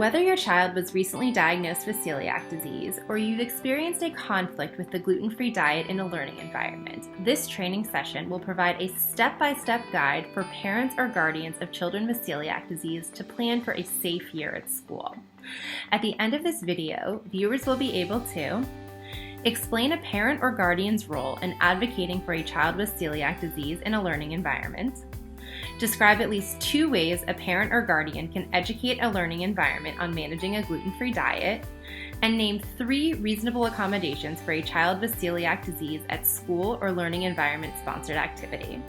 Whether your child was recently diagnosed with celiac disease or you've experienced a conflict with the gluten-free diet in a learning environment, this training session will provide a step-by-step guide for parents or guardians of children with celiac disease to plan for a safe year at school. At the end of this video, viewers will be able to explain a parent or guardian's role in advocating for a child with celiac disease in a learning environment, describe at least 2 ways a parent or guardian can educate a learning environment on managing a gluten-free diet, and name 3 reasonable accommodations for a child with celiac disease at school or learning environment sponsored activity.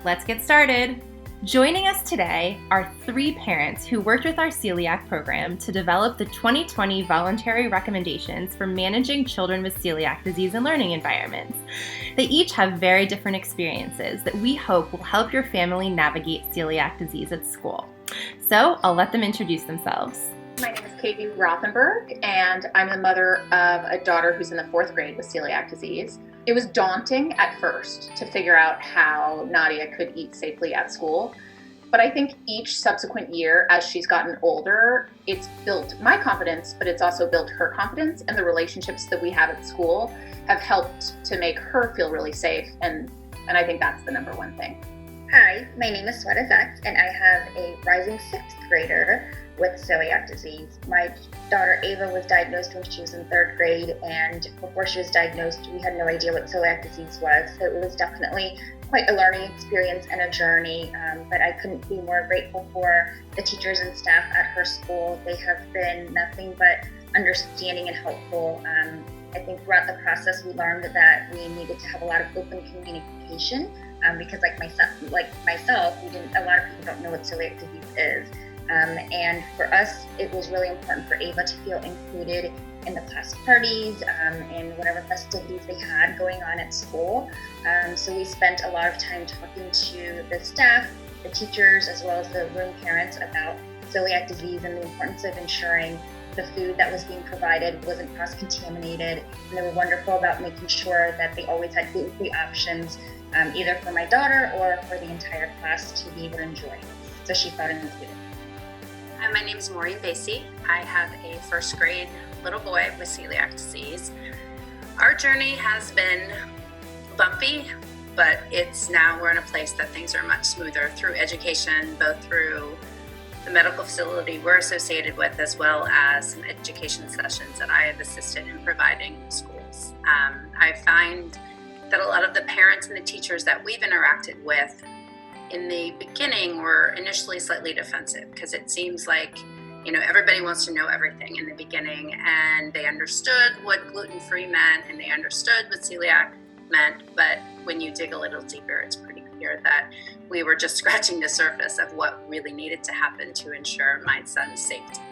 Let's get started. Joining us today are 3 parents who worked with our celiac program to develop the 2020 voluntary recommendations for managing children with celiac disease in learning environments. They each have very different experiences that we hope will help your family navigate celiac disease at school. So I'll let them introduce themselves. My name is Katie Rothenberg, and I'm the mother of a daughter who's in the 4th grade with celiac disease. It was daunting at first to figure out how Nadia could eat safely at school. But I think each subsequent year, as she's gotten older, it's built my confidence, but it's also built her confidence, and the relationships that we have at school have helped to make her feel really safe. And I think that's the number one thing. Hi, my name is Sweat Effects, and I have a rising 6th grader with celiac disease. My daughter Ava was diagnosed when she was in 3rd grade, and before she was diagnosed, we had no idea what celiac disease was. So it was definitely quite a learning experience and a journey, but I couldn't be more grateful for the teachers and staff at her school. They have been nothing but understanding and helpful. I think throughout the process, we learned that we needed to have a lot of open communication because like myself, a lot of people don't know what celiac disease is. And for us, it was really important for Ava to feel included in the class parties and whatever festivities they had going on at school. So we spent a lot of time talking to the staff, the teachers, as well as the room parents about celiac disease and the importance of ensuring the food that was being provided wasn't cross-contaminated. And they were wonderful about making sure that they always had gluten-free options, either for my daughter or for the entire class to be able to enjoy. So she felt included. Hi, my name is Maureen Basie. I have a 1st grade little boy with celiac disease. Our journey has been bumpy, but we're in a place that things are much smoother through education, both through the medical facility we're associated with, as well as some education sessions that I have assisted in providing in schools. I find that a lot of the parents and the teachers that we've interacted with in the beginning were initially slightly defensive because it seems like, everybody wants to know everything in the beginning, and they understood what gluten-free meant and they understood what celiac meant, but when you dig a little deeper, it's pretty clear that we were just scratching the surface of what really needed to happen to ensure my son's safety.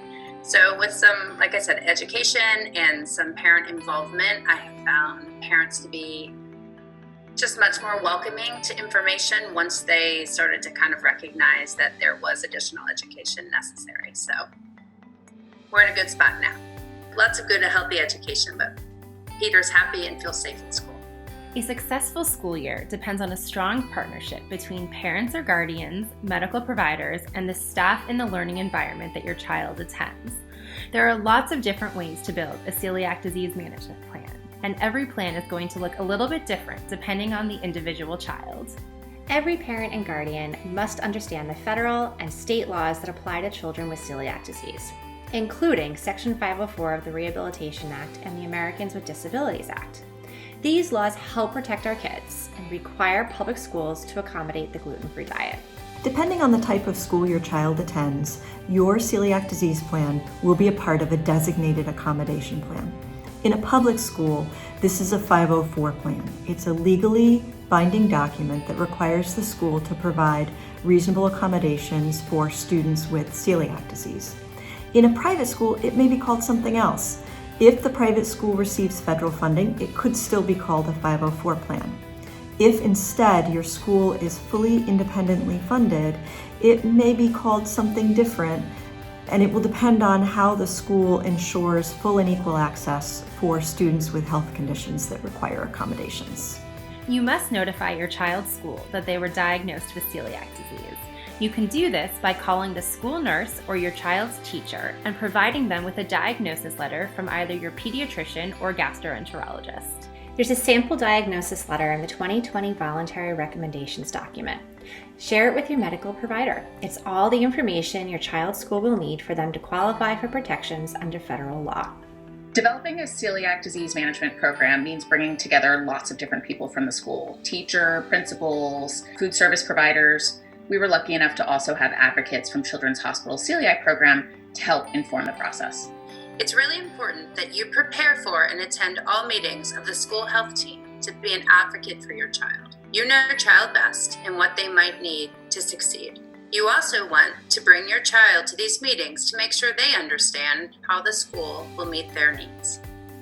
So with some, like I said, education and some parent involvement, I have found parents to be just much more welcoming to information once they started to kind of recognize that there was additional education necessary. So we're in a good spot now. Lots of good and healthy education, but Peter's happy and feels safe in school. A successful school year depends on a strong partnership between parents or guardians, medical providers, and the staff in the learning environment that your child attends. There are lots of different ways to build a celiac disease management plan, and every plan is going to look a little bit different depending on the individual child. Every parent and guardian must understand the federal and state laws that apply to children with celiac disease, including Section 504 of the Rehabilitation Act and the Americans with Disabilities Act. These laws help protect our kids and require public schools to accommodate the gluten-free diet. Depending on the type of school your child attends, your celiac disease plan will be a part of a designated accommodation plan. In a public school, this is a 504 plan. It's a legally binding document that requires the school to provide reasonable accommodations for students with celiac disease. In a private school, it may be called something else. If the private school receives federal funding, it could still be called a 504 plan. If instead your school is fully independently funded, it may be called something different, and it will depend on how the school ensures full and equal access for students with health conditions that require accommodations. You must notify your child's school that they were diagnosed with celiac disease. You can do this by calling the school nurse or your child's teacher and providing them with a diagnosis letter from either your pediatrician or gastroenterologist. There's a sample diagnosis letter in the 2020 Voluntary Recommendations document. Share it with your medical provider. It's all the information your child's school will need for them to qualify for protections under federal law. Developing a celiac disease management program means bringing together lots of different people from the school: teacher, principals, food service providers. We were lucky enough to also have advocates from Children's Hospital Celiac Program to help inform the process. It's really important that you prepare for and attend all meetings of the school health team to be an advocate for your child. You know your child best and what they might need to succeed. You also want to bring your child to these meetings to make sure they understand how the school will meet their needs.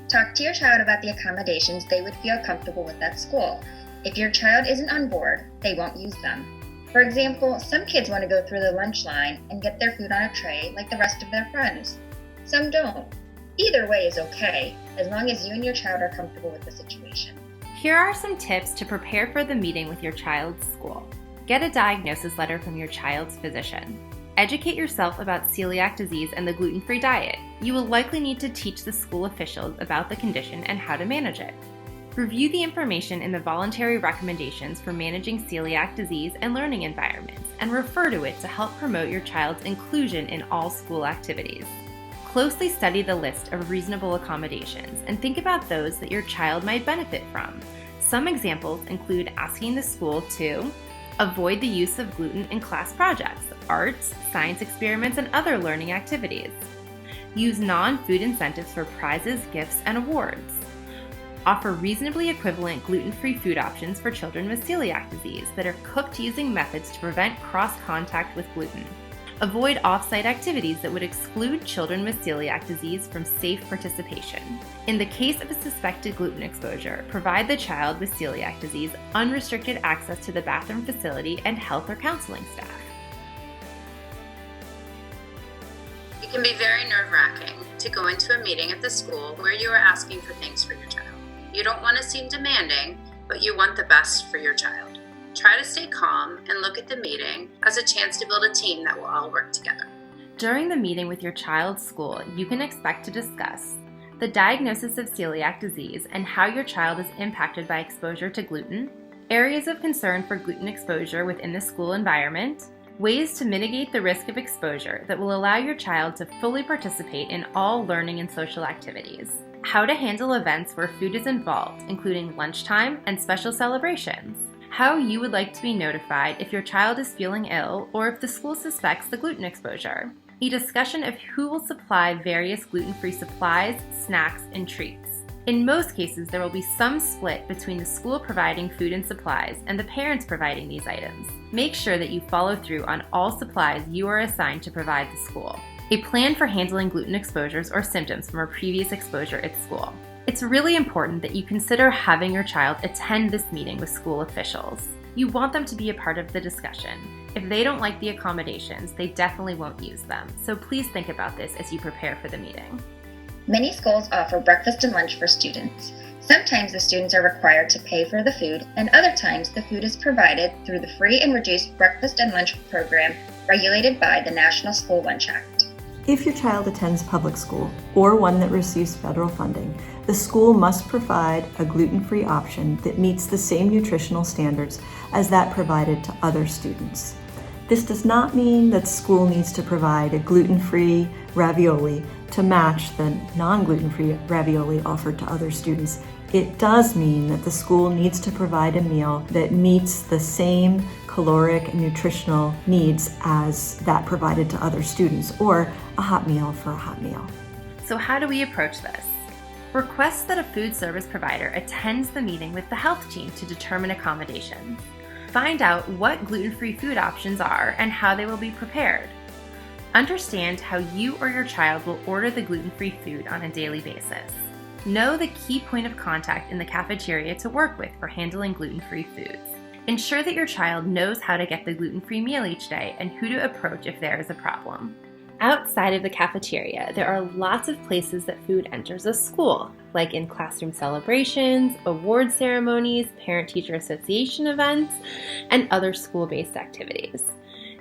Talk to your child about the accommodations they would feel comfortable with at school. If your child isn't on board, they won't use them. For example, some kids want to go through the lunch line and get their food on a tray like the rest of their friends. Some don't. Either way is okay, as long as you and your child are comfortable with the situation. Here are some tips to prepare for the meeting with your child's school. Get a diagnosis letter from your child's physician. Educate yourself about celiac disease and the gluten-free diet. You will likely need to teach the school officials about the condition and how to manage it. Review the information in the voluntary recommendations for managing celiac disease and learning environments, and refer to it to help promote your child's inclusion in all school activities. Closely study the list of reasonable accommodations and think about those that your child might benefit from. Some examples include asking the school to avoid the use of gluten in class projects, arts, science experiments, and other learning activities. Use non-food incentives for prizes, gifts, and awards. Offer reasonably equivalent gluten-free food options for children with celiac disease that are cooked using methods to prevent cross-contact with gluten. Avoid off-site activities that would exclude children with celiac disease from safe participation. In the case of a suspected gluten exposure, provide the child with celiac disease unrestricted access to the bathroom facility and health or counseling staff. It can be very nerve-wracking to go into a meeting at the school where you are asking for things for your child. You don't want to seem demanding, but you want the best for your child. Try to stay calm and look at the meeting as a chance to build a team that will all work together. During the meeting with your child's school, you can expect to discuss the diagnosis of celiac disease and how your child is impacted by exposure to gluten, areas of concern for gluten exposure within the school environment, ways to mitigate the risk of exposure that will allow your child to fully participate in all learning and social activities, how to handle events where food is involved, including lunchtime and special celebrations, how you would like to be notified if your child is feeling ill or if the school suspects the gluten exposure, a discussion of who will supply various gluten-free supplies, snacks, and treats. In most cases, there will be some split between the school providing food and supplies and the parents providing these items. Make sure that you follow through on all supplies you are assigned to provide the school. A plan for handling gluten exposures or symptoms from a previous exposure at school. It's really important that you consider having your child attend this meeting with school officials. You want them to be a part of the discussion. If they don't like the accommodations, they definitely won't use them. So please think about this as you prepare for the meeting. Many schools offer breakfast and lunch for students. Sometimes the students are required to pay for the food, and other times the food is provided through the free and reduced breakfast and lunch program regulated by the National School Lunch Act. If your child attends public school or one that receives federal funding, the school must provide a gluten-free option that meets the same nutritional standards as that provided to other students. This does not mean that school needs to provide a gluten-free ravioli to match the non-gluten-free ravioli offered to other students. It does mean that the school needs to provide a meal that meets the same caloric and nutritional needs as that provided to other students, or a hot meal for a hot meal. So how do we approach this? Request that a food service provider attends the meeting with the health team to determine accommodations. Find out what gluten-free food options are and how they will be prepared. Understand how you or your child will order the gluten-free food on a daily basis. Know the key point of contact in the cafeteria to work with for handling gluten-free foods. Ensure that your child knows how to get the gluten-free meal each day and who to approach if there is a problem. Outside of the cafeteria, there are lots of places that food enters a school, like in classroom celebrations, award ceremonies, parent-teacher association events, and other school-based activities.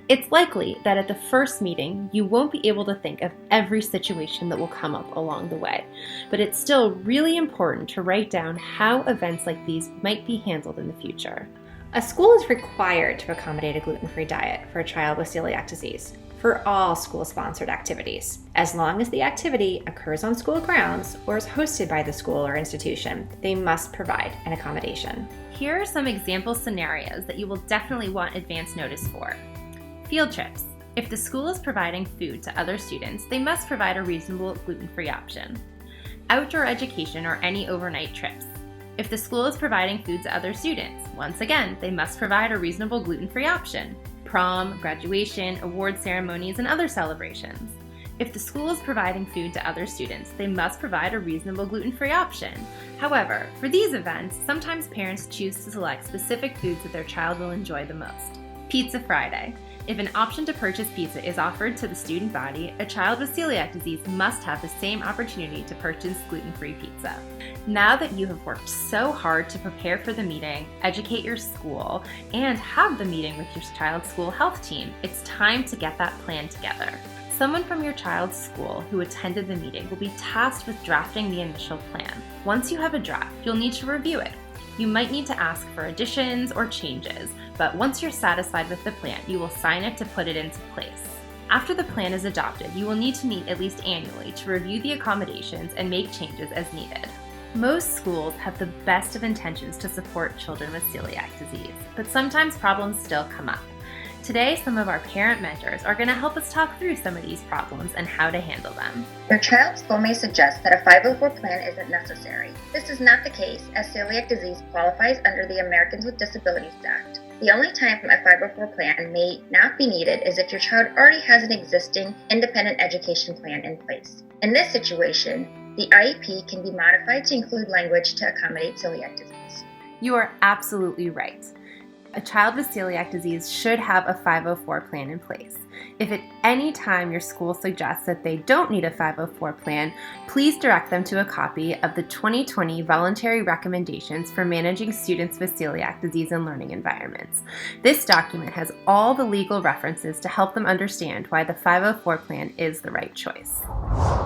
It's likely that at the first meeting, you won't be able to think of every situation that will come up along the way, but it's still really important to write down how events like these might be handled in the future. A school is required to accommodate a gluten-free diet for a child with celiac disease for all school-sponsored activities, as long as the activity occurs on school grounds or is hosted by the school or institution. They must provide an accommodation. Here are some example scenarios that you will definitely want advance notice for. Field trips. If the school is providing food to other students, they must provide a reasonable gluten-free option. Outdoor education or any overnight trips. If the school is providing food to other students, once again, they must provide a reasonable gluten-free option. Prom, graduation, award ceremonies, and other celebrations. If the school is providing food to other students, they must provide a reasonable gluten-free option. However, for these events, sometimes parents choose to select specific foods that their child will enjoy the most. Pizza Friday. If an option to purchase pizza is offered to the student body, a child with celiac disease must have the same opportunity to purchase gluten-free pizza. Now that you have worked so hard to prepare for the meeting, educate your school, and have the meeting with your child's school health team, it's time to get that plan together. Someone from your child's school who attended the meeting will be tasked with drafting the initial plan. Once you have a draft, you'll need to review it. You might need to ask for additions or changes, but once you're satisfied with the plan, you will sign it to put it into place. After the plan is adopted, you will need to meet at least annually to review the accommodations and make changes as needed. Most schools have the best of intentions to support children with celiac disease, but sometimes problems still come up. Today, some of our parent mentors are going to help us talk through some of these problems and how to handle them. Your child's school may suggest that a 504 plan isn't necessary. This is not the case, as celiac disease qualifies under the Americans with Disabilities Act. The only time a 504 plan may not be needed is if your child already has an existing independent education plan in place. In this situation, the IEP can be modified to include language to accommodate celiac disease. You are absolutely right. A child with celiac disease should have a 504 plan in place. If at any time your school suggests that they don't need a 504 plan, please direct them to a copy of the 2020 Voluntary Recommendations for Managing Students with Celiac Disease in Learning Environments. This document has all the legal references to help them understand why the 504 plan is the right choice.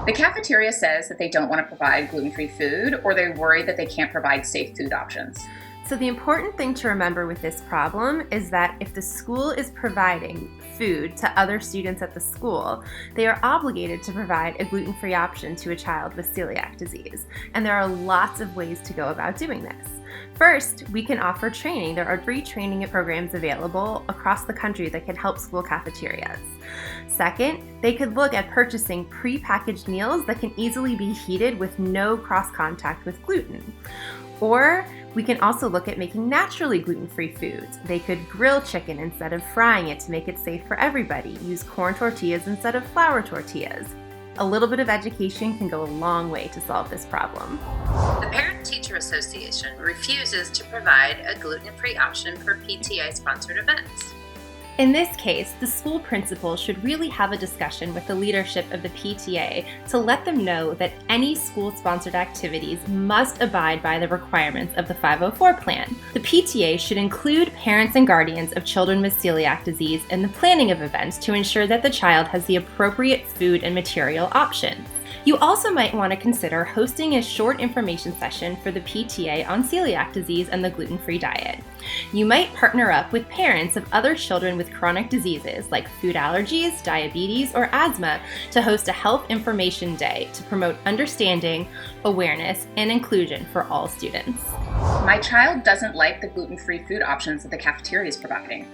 The cafeteria says that they don't want to provide gluten-free food, or they're worried that they can't provide safe food options. So the important thing to remember with this problem is that if the school is providing food to other students at the school, they are obligated to provide a gluten-free option to a child with celiac disease. And there are lots of ways to go about doing this. First, we can offer training. There are free training programs available across the country that can help school cafeterias. Second, they could look at purchasing pre-packaged meals that can easily be heated with no cross-contact with gluten. Or we can also look at making naturally gluten-free foods. They could grill chicken instead of frying it to make it safe for everybody. Use corn tortillas instead of flour tortillas. A little bit of education can go a long way to solve this problem. The Parent-Teacher Association refuses to provide a gluten-free option for PTA-sponsored events. In this case, the school principal should really have a discussion with the leadership of the PTA to let them know that any school-sponsored activities must abide by the requirements of the 504 plan. The PTA should include parents and guardians of children with celiac disease in the planning of events to ensure that the child has the appropriate food and material options. You also might want to consider hosting a short information session for the PTA on celiac disease and the gluten-free diet. You might partner up with parents of other children with chronic diseases like food allergies, diabetes, or asthma to host a health information day to promote understanding, awareness, and inclusion for all students. My child doesn't like the gluten-free food options that the cafeteria is providing.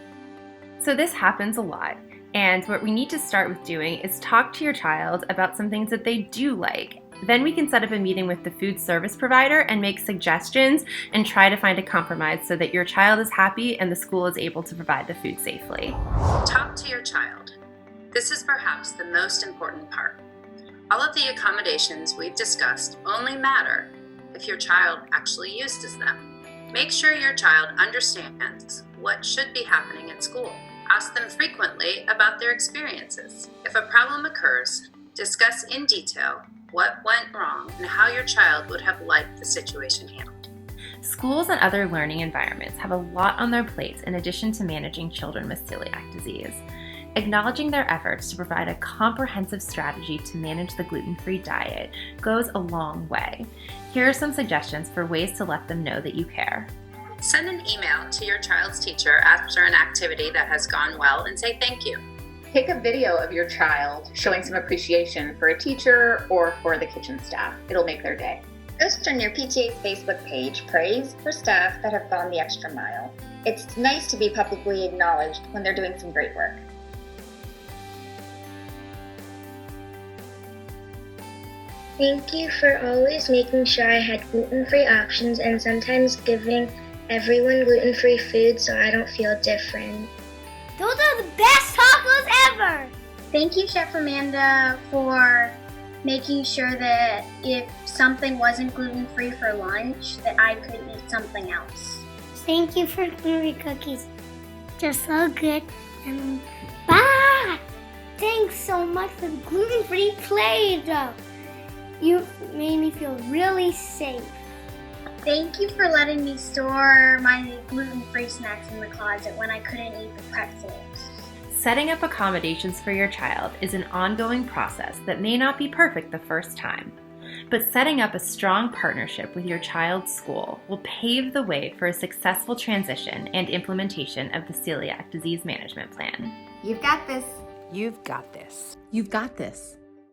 So this happens a lot. And what we need to start with doing is talk to your child about some things that they do like. Then we can set up a meeting with the food service provider and make suggestions and try to find a compromise so that your child is happy and the school is able to provide the food safely. Talk to your child. This is perhaps the most important part. All of the accommodations we've discussed only matter if your child actually uses them. Make sure your child understands what should be happening at school. Ask them frequently about their experiences. If a problem occurs, discuss in detail what went wrong and how your child would have liked the situation handled. Schools and other learning environments have a lot on their plates in addition to managing children with celiac disease. Acknowledging their efforts to provide a comprehensive strategy to manage the gluten-free diet goes a long way. Here are some suggestions for ways to let them know that you care. Send an email to your child's teacher after an activity that has gone well and say thank you. Take a video of your child showing some appreciation for a teacher or for the kitchen staff. It'll make their day. Post on your PTA's Facebook page praise for staff that have gone the extra mile. It's nice to be publicly acknowledged when they're doing some great work. Thank you for always making sure I had gluten-free options and sometimes giving everyone gluten-free food so I don't feel different. Those are the best tacos ever! Thank you, Chef Amanda, for making sure that if something wasn't gluten-free for lunch, that I could eat something else. Thank you for gluten-free cookies. They're so good. And bye! Thanks so much for the gluten-free Play-Doh. You made me feel really safe. Thank you for letting me store my gluten-free snacks in the closet when I couldn't eat the pretzels. Setting up accommodations for your child is an ongoing process that may not be perfect the first time. But setting up a strong partnership with your child's school will pave the way for a successful transition and implementation of the Celiac Disease Management Plan. You've got this. You've got this. You've got this.